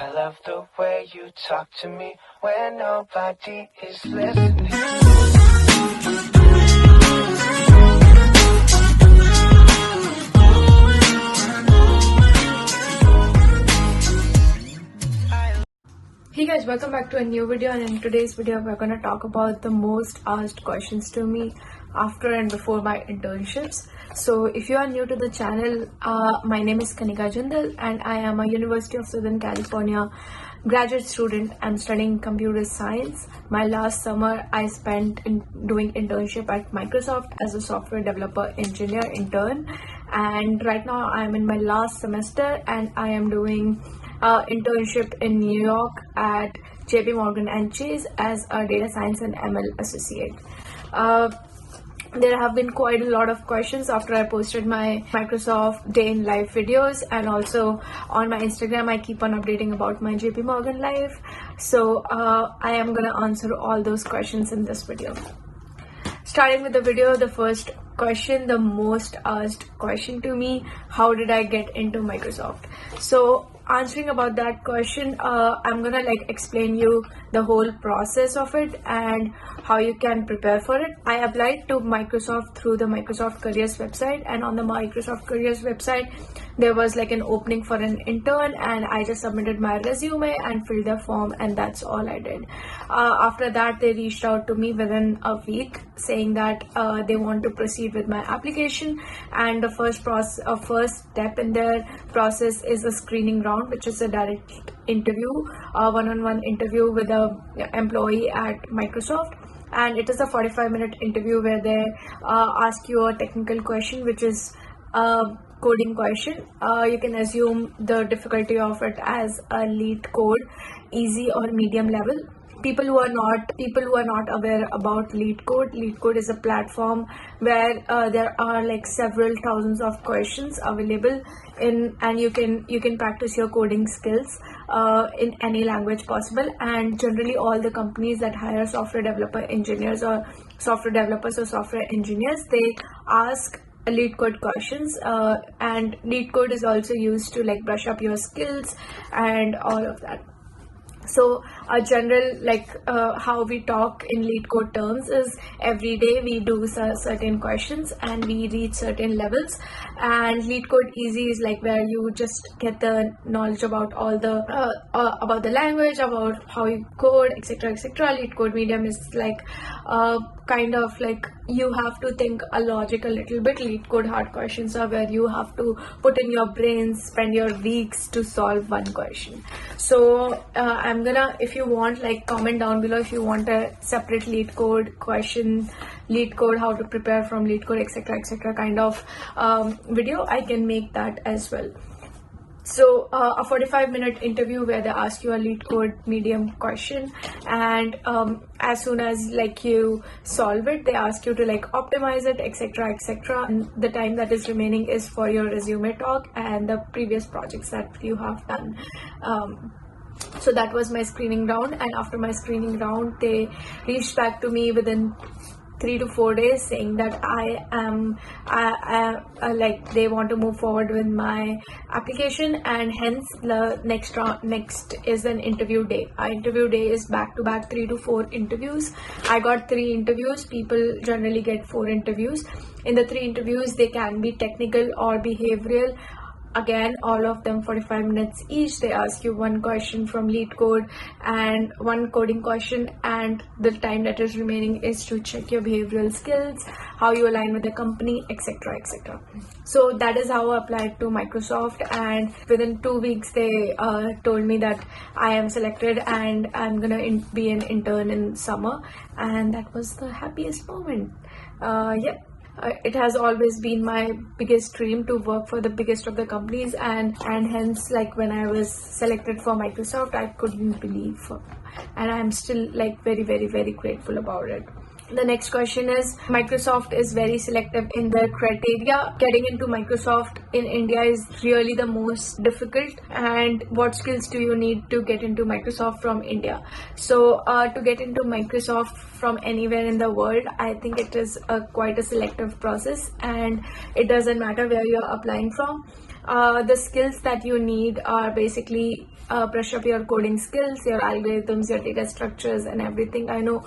I love the way you talk to me when nobody is listening. Hey guys, welcome back to a new video, and in today's video we're going to talk about the most asked questions to me after and before my internships. So if you are new to the channel, my name is Kanika Jindal and I am a University of Southern California graduate student. I'm studying computer science. My last summer I spent doing internship at Microsoft as a software developer engineer intern, and right now I'm in my last semester and I am doing internship in New York at JP Morgan and Chase as a data science and ML associate. There have been quite a lot of questions after I posted my Microsoft day in life videos, and also on my Instagram I keep on updating about my JP Morgan life. So I am gonna answer all those questions in this video. Starting with the video, the first question, the most asked question to me: how did I get into Microsoft? So answering about that question, I'm gonna explain you the whole process of it and how you can prepare for it. I applied to Microsoft through the Microsoft Careers website, and on the Microsoft Careers website there was an opening for an intern, and I just submitted my resume and filled the form, and that's all I did. After that they reached out to me within a week saying that they want to proceed with my application, and the first step in their process is a screening round, which is a direct interview, one-on-one interview with a employee at Microsoft. And it is a 45-minute interview where they ask you a technical question, which is a coding question. You can assume the difficulty of it as a lead code, easy or medium level. People who are not aware about lead code is a platform where there are several thousands of questions available and you can practice your coding skills in any language possible. And generally all the companies that hire software engineers, they ask lead code questions, and lead code is also used to brush up your skills and all of that. So a general how we talk in lead code terms is every day we do certain questions and we reach certain levels. And lead code easy is where you just get the knowledge about all the about the language, about how you code, etc. Lead code medium is kind of you have to think a logic a little bit. Lead code hard questions are where you have to put in your brains, spend your weeks to solve one question. So I'm gonna, if you want, comment down below if you want a separate lead code question, lead code, how to prepare from lead code, etc. kind of video. I can make that as well. So a 45-minute interview where they ask you a lead code medium question, and as soon as you solve it, they ask you to optimize it, etc. And the time that is remaining is for your resume talk and the previous projects that you have done. So that was my screening round, and after my screening round they reached back to me within 3 to 4 days saying that they want to move forward with my application, and hence the next is an interview day. Our interview day is back-to-back 3 to 4 interviews. I got 3 interviews. People generally get 4 interviews. In the 3 interviews they can be technical or behavioral. Again, all of them 45 minutes each. They ask you one question from lead code and one coding question, and the time that is remaining is to check your behavioral skills, how you align with the company, etc. So that is how I applied to Microsoft, and within 2 weeks they told me that I am selected and I'm gonna be an intern in summer, and that was the happiest moment. It has always been my biggest dream to work for the biggest of the companies, and hence when I was selected for Microsoft, I couldn't believe, and I'm still very grateful about it. The next question is, Microsoft is very selective in their criteria. Getting into Microsoft in India is really the most difficult, and what skills do you need to get into Microsoft from India? So to get into Microsoft from anywhere in the world, I think it is quite a selective process, and it doesn't matter where you're applying from. The skills that you need are basically brush up your coding skills, your algorithms, your data structures and everything. I know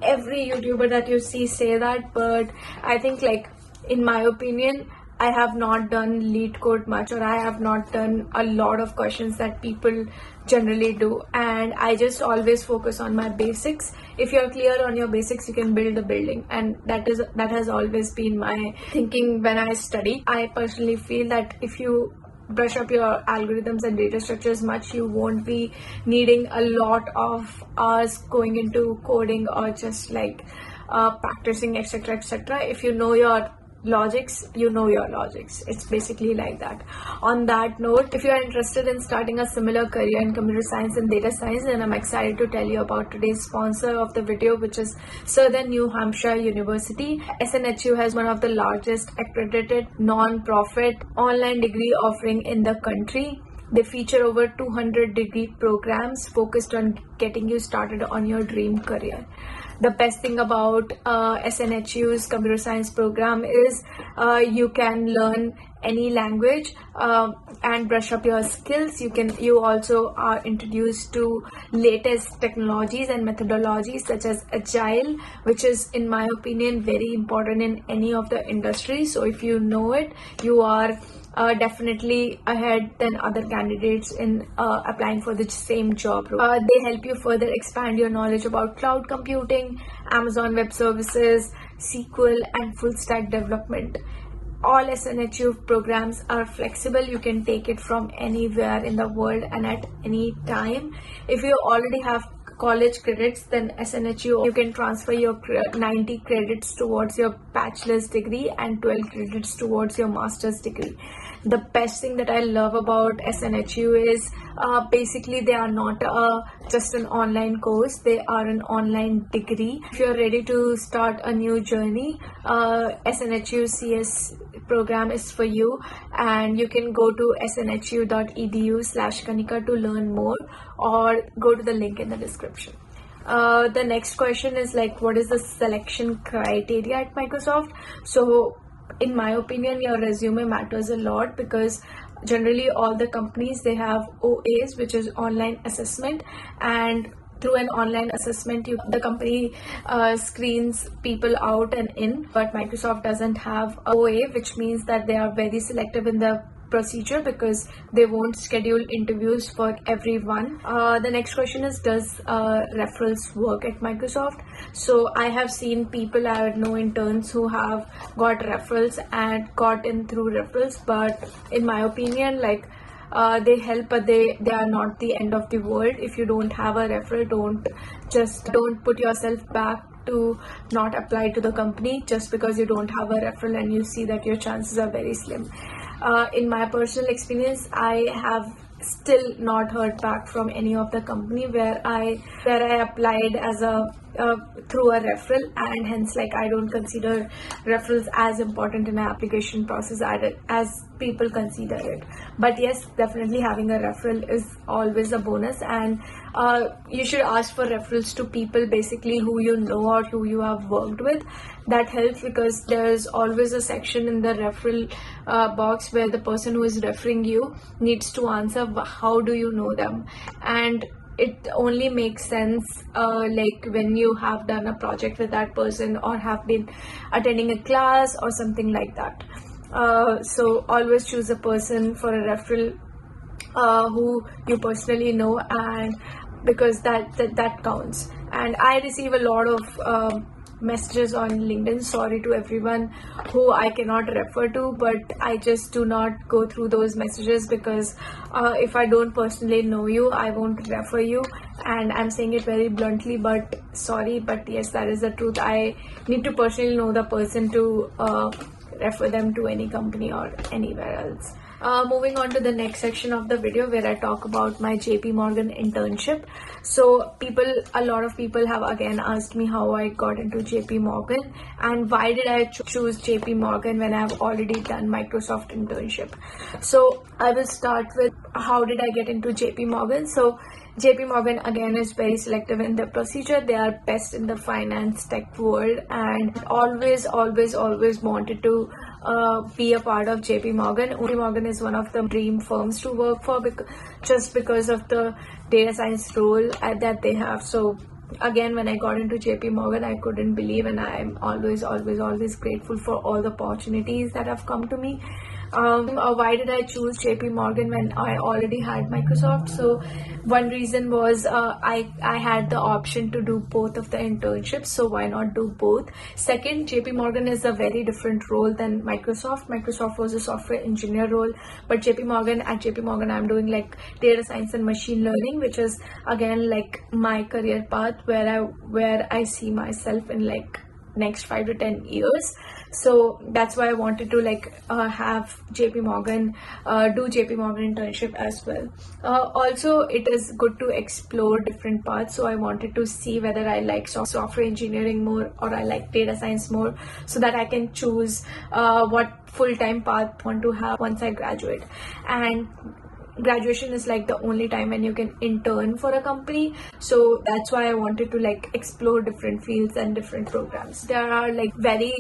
every YouTuber that you see say that, but I think, like, in my opinion, I have not done lead code much, or I have not done a lot of questions that people generally do, and I just always focus on my basics. If you're clear on your basics, you can build a building, and that has always been my thinking when I study. I personally feel that if you brush up your algorithms and data structures much, you won't be needing a lot of hours going into coding or just like practicing, etc., etc. If you know your logics, you know your logics. It's basically like that. On that note, if you are interested in starting a similar career in computer science and data science, then I'm excited to tell you about today's sponsor of the video, which is Southern New Hampshire University. SNHU has one of the largest accredited non-profit online degree offering in the country. They feature over 200 degree programs focused on getting you started on your dream career. The best thing about SNHU's computer science program is you can learn any language and brush up your skills. You also are introduced to latest technologies and methodologies such as Agile, which is, in my opinion, very important in any of the industries. So if you know it, you are definitely ahead than other candidates in applying for the same job role. They help you further expand your knowledge about cloud computing, Amazon Web Services, SQL, and full stack development. All SNHU programs are flexible. You can take it from anywhere in the world and at any time. If you already have college credits, then SNHU, you can transfer your 90 credits towards your bachelor's degree and 12 credits towards your master's degree. The best thing that I love about SNHU is basically they are not just an online course, they are an online degree. If you're ready to start a new journey, SNHU CS program is for you, and you can go to snhu.edu/Kanika to learn more, or go to the link in the description. The next question is like, what is the selection criteria at Microsoft? So in my opinion, your resume matters a lot, because generally all the companies, they have OAs, which is online assessment, and through an online assessment the company screens people out and in. But Microsoft doesn't have OA, which means that they are very selective in the procedure, because they won't schedule interviews for everyone. The next question is, does referrals work at Microsoft? So I have seen people, I know interns who have got referrals and got in through referrals, but in my opinion, like, they help, but they are not the end of the world. If you don't have a referral, don't put yourself back to not apply to the company just because you don't have a referral and you see that your chances are very slim. In my personal experience, I have still not heard back from any of the company where I applied as through a referral, and hence, like, I don't consider referrals as important in an application process as people consider it. But yes, definitely having a referral is always a bonus, and you should ask for referrals to people basically who you know or who you have worked with. That helps, because there's always a section in the referral box where the person who is referring you needs to answer how do you know them, and it only makes sense like when you have done a project with that person or have been attending a class or something like that. So always choose a person for a referral who you personally know, and because that counts. And I receive a lot of messages on LinkedIn. Sorry to everyone who I cannot refer to, but I just do not go through those messages, because if I don't personally know you, I won't refer you. And I'm saying it very bluntly, but sorry, but yes, that is the truth. I need to personally know the person to refer them to any company or anywhere else. Moving on to the next section of the video, where I talk about my JP Morgan internship. So a lot of people have again asked me how I got into JP Morgan and why did I choose JP Morgan when I've already done Microsoft internship. So I will start with how did I get into JP Morgan. So JP Morgan again is very selective in their procedure. They are best in the finance tech world, and always wanted to be a part of JP Morgan. JP Morgan is one of the dream firms to work for just because of the data science role that they have. So again, when I got into JP Morgan, I couldn't believe, and I'm always grateful for all the opportunities that have come to me. Why did I choose JP Morgan when I already had Microsoft? So one reason was I had the option to do both of the internships, so why not do both? Second, JP Morgan is a very different role than Microsoft. Microsoft was a software engineer role, but JP Morgan, I'm doing like data science and machine learning, which is again like my career path where I see myself in like next 5 to 10 years. So that's why I wanted to like have JP Morgan do JP Morgan internship as well. Also, it is good to explore different paths, so I wanted to see whether I like software engineering more or I like data science more, so that I can choose what full-time path I want to have once I graduate. And graduation is like the only time when you can intern for a company, so that's why I wanted to like explore different fields and different programs. There are like very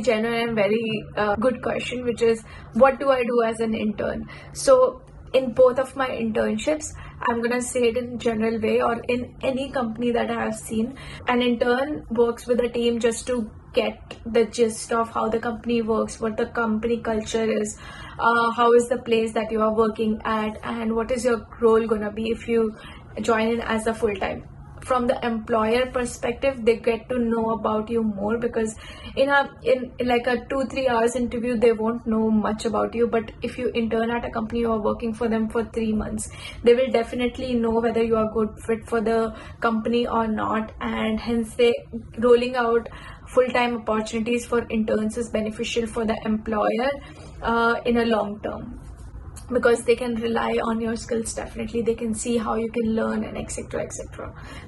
genuine and very good question, which is what do I do as an intern? So in both of my internships, I'm gonna say it in general way, or in any company that I have seen, an intern works with a team just to get the gist of how the company works, what the company culture is, how is the place that you are working at, and what is your role gonna be if you join in as a full-time. From the employer perspective, they get to know about you more, because in like a 2-3 hours interview, they won't know much about you. But if you intern at a company or working for them for 3 months, they will definitely know whether you are good fit for the company or not, and hence they rolling out full-time opportunities for interns is beneficial for the employer in a long term, because they can rely on your skills. Definitely they can see how you can learn, and etc.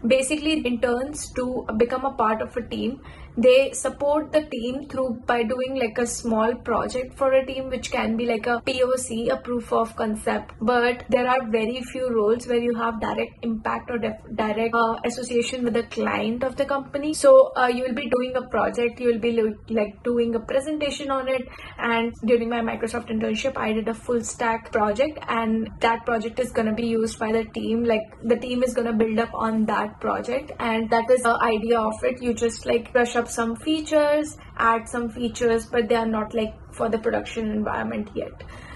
Basically, interns to become a part of a team, they support the team by doing like a small project for a team, which can be like a POC, a proof of concept. But there are very few roles where you have direct impact or direct association with the client of the company. So you will be doing a project, you will be like doing a presentation on it. And during my Microsoft internship, I did a full stack project, and that project is going to be used by the team. Like the team is going to build up on that project, and that is the idea of it. You just like brush up some features, add some features, but they are not like for the production environment yet.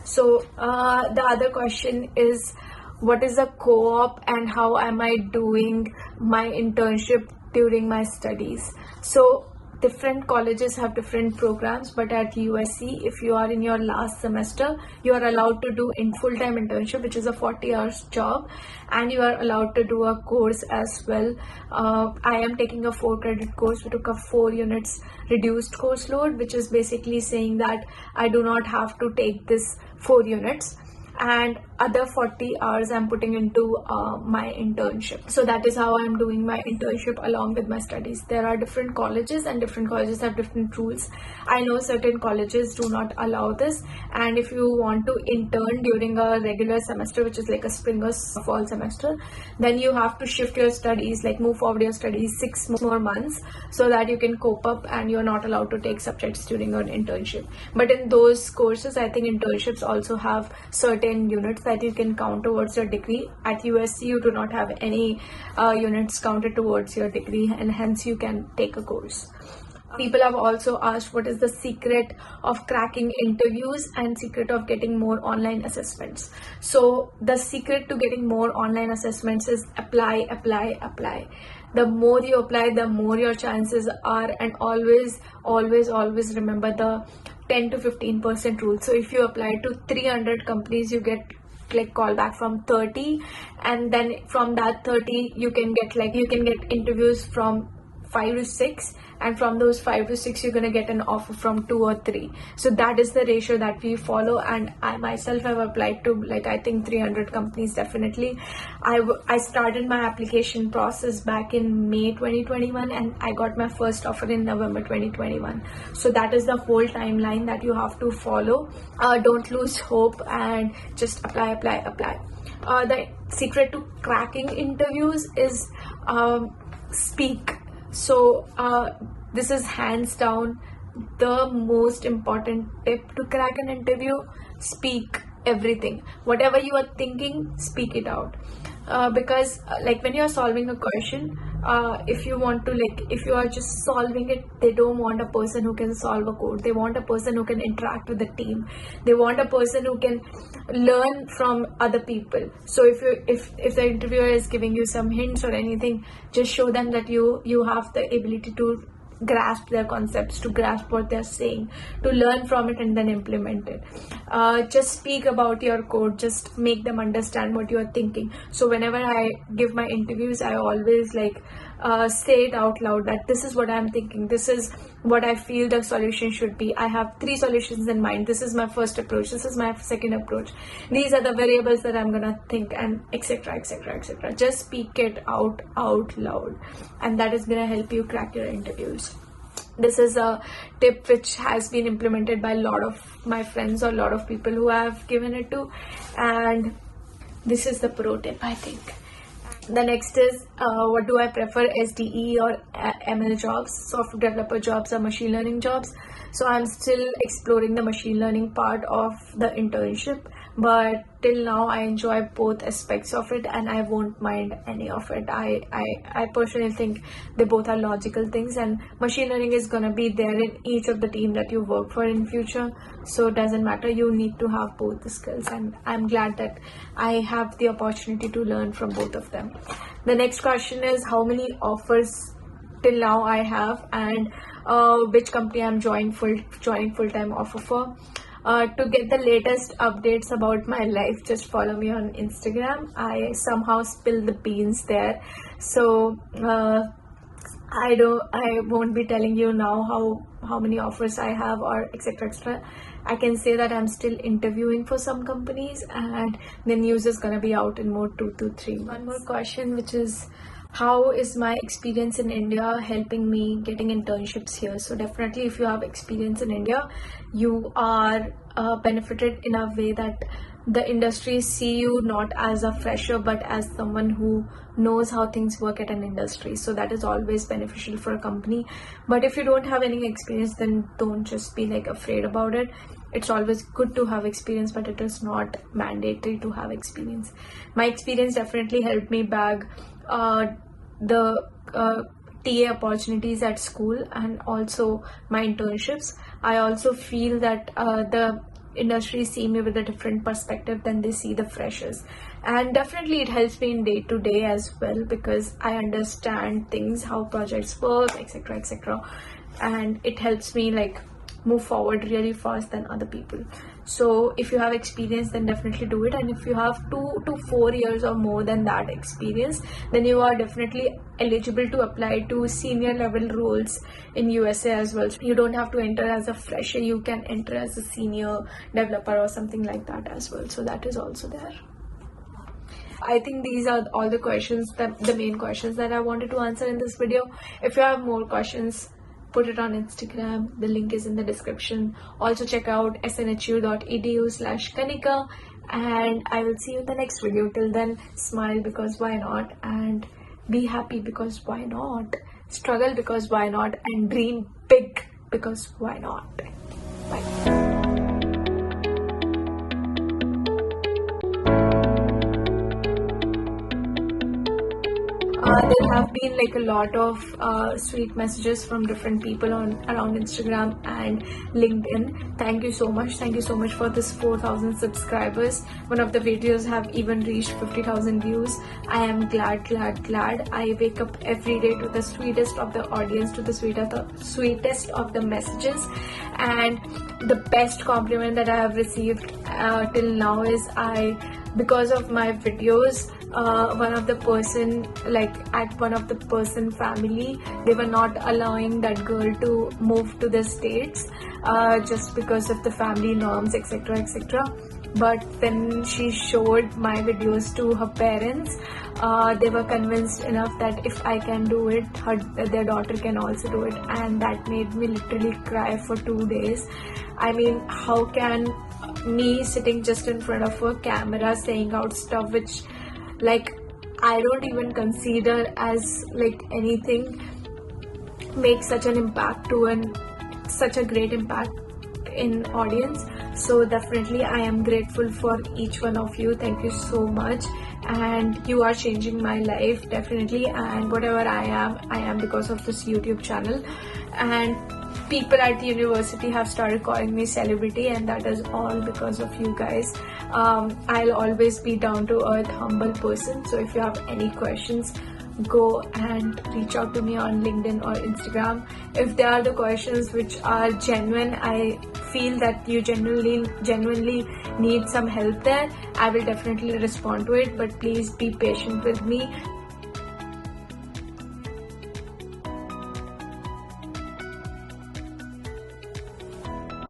So the other question is, what is a co-op and how am I doing my internship during my studies? So different colleges have different programs, but at USC, if you are in your last semester, you are allowed to do in full-time internship, which is a 40 hours job, and you are allowed to do a course as well. I am taking a 4-credit course. We took a 4 units reduced course load, which is basically saying that I do not have to take this 4 units, and other 40 hours I'm putting into my internship. So that is how I'm doing my internship along with my studies. There are different colleges, and different colleges have different rules. I know certain colleges do not allow this, and if you want to intern during a regular semester, which is like a spring or fall semester, then you have to shift your studies, like move forward your studies 6 more months, so that you can cope up, and you're not allowed to take subjects during your internship. But in those courses, I think internships also have certain units that you can count towards your degree. At USC, you do not have any units counted towards your degree, and hence you can take a course. People have also asked what is the secret of cracking interviews and secret of getting more online assessments. So the secret to getting more online assessments is apply. The more you apply, the more your chances are, and always remember the 10 to 15% rule. So if you apply to 300 companies, you get like call back from 30, and then from that 30 you can get interviews from 5 to 6, and from those 5 to 6 you're gonna get an offer from 2 or 3. So that is the ratio that we follow, and I myself have applied to like I think 300 companies. Definitely I started my application process back in May 2021, and I got my first offer in November 2021. So that is the whole timeline that you have to follow. Don't lose hope, and just apply. The secret to cracking interviews is speak. So this is hands down the most important tip to crack an interview: speak everything. Whatever you are thinking, speak it out. Because like when you are solving a question, if you want to, like, if you are just solving it, they don't want a person who can solve a code. They want a person who can interact with the team. They want a person who can learn from other people. So if the interviewer is giving you some hints or anything, just show them that you have the ability to grasp their concepts, to grasp what they're saying, to learn from it and then implement it. Just speak about your code, just make them understand what you are thinking. So whenever I give my interviews, I always say it out loud that this is what I'm thinking, this is what I feel the solution should be. I have 3 solutions in mind. This is my first approach, this is my second approach, these are the variables that I'm gonna think, and etc, etc, etc. Just speak it out loud, and that is gonna help you crack your interviews. This is a tip which has been implemented by a lot of my friends or a lot of people who I have given it to, and this is the pro tip, I think. The next is, what do I prefer, SDE or ML jobs, software developer jobs or machine learning jobs? So I'm still exploring the machine learning part of the internship, but till now I enjoy both aspects of it and I won't mind any of it. I personally think they both are logical things, and machine learning is gonna be there in each of the team that you work for in future. So it doesn't matter, you need to have both the skills, and I'm glad that I have the opportunity to learn from both of them. The next question is how many offers till now I have, and which company I'm joining full-time offer for. To get the latest updates about my life, just follow me on Instagram. I somehow spill the beans there, so I won't be telling you now how many offers I have or etc. I can say that I'm still interviewing for some companies, and the news is gonna be out in more 2 to 3 months. One more question, which is, how is my experience in India helping me getting internships here? So definitely, if you have experience in India, you are benefited in a way that the industry see you not as a fresher but as someone who knows how things work at an industry. So that is always beneficial for a company. But if you don't have any experience, then don't just be afraid about it. It's always good to have experience, but it is not mandatory to have experience. My experience definitely helped me bag the TA opportunities at school and also my internships. I also feel that the industry see me with a different perspective than they see the freshers, and definitely it helps me in day to day as well, because I understand things, how projects work, etc, and it helps me move forward really fast than other people. So if you have experience, then definitely do it, and if you have 2 to 4 years or more than that experience, then you are definitely eligible to apply to senior level roles in USA as well. So you don't have to enter as a fresher, you can enter as a senior developer or something like that as well. So that is also there. I think these are all the questions, the main questions that I wanted to answer in this video. If you have more questions, put it on Instagram. The link is in the description. Also check out snhu.edu/Kanika, and I will see you in the next video. Till then, smile because why not, and be happy because why not, struggle because why not, and dream big because why not. Bye. There have been a lot of sweet messages from different people around Instagram and LinkedIn. Thank you so much. Thank you so much for this 4,000 subscribers. One of the videos have even reached 50,000 views. I am glad. I wake up every day to the sweetest of the audience, to the sweetest of the messages, and the best compliment that I have received till now is because of my videos, one of the person at one of the person family, they were not allowing that girl to move to the States just because of the family norms, etc. But when she showed my videos to her parents, they were convinced enough that if I can do it, their daughter can also do it, and that made me literally cry for 2 days. I mean, how can me sitting just in front of a camera saying out stuff which I don't even consider as anything make such an impact to an such a great impact in audience. So definitely I am grateful for each one of you. Thank you so much, and you are changing my life definitely, and whatever I am because of this YouTube channel. And people at the university have started calling me celebrity, and that is all because of you guys. I'll always be down to earth, humble person. So if you have any questions, go and reach out to me on LinkedIn or Instagram. If there are the questions which are genuine, I feel that you genuinely need some help there, I will definitely respond to it. But please be patient with me.